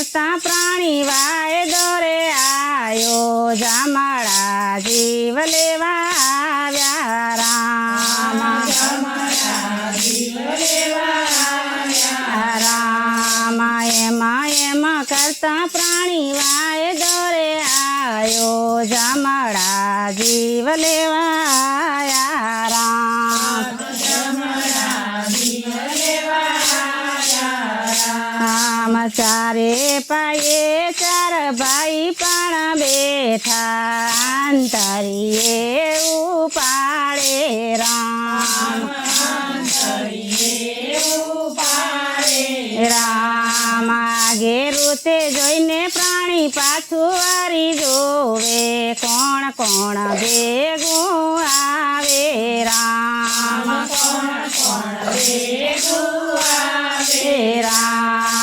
કરતા પ્રાણી વાય દોરે આયો જામળા જીવ લેવા આવ્યા રામ રામ એમ કરતા પ્રાણી વાય દોરે આયો જામળા જીવ લેવા આવ્યા રામ રામ ચારે પાયે ચાર ભાઈ પણ બેઠા અંતરીએ ઉપાડે રામ રામ આગે રૂતે જોઈને પ્રાણી પાછું વારી જોવે કોણ કોણ ભેગું આવે રામ રામ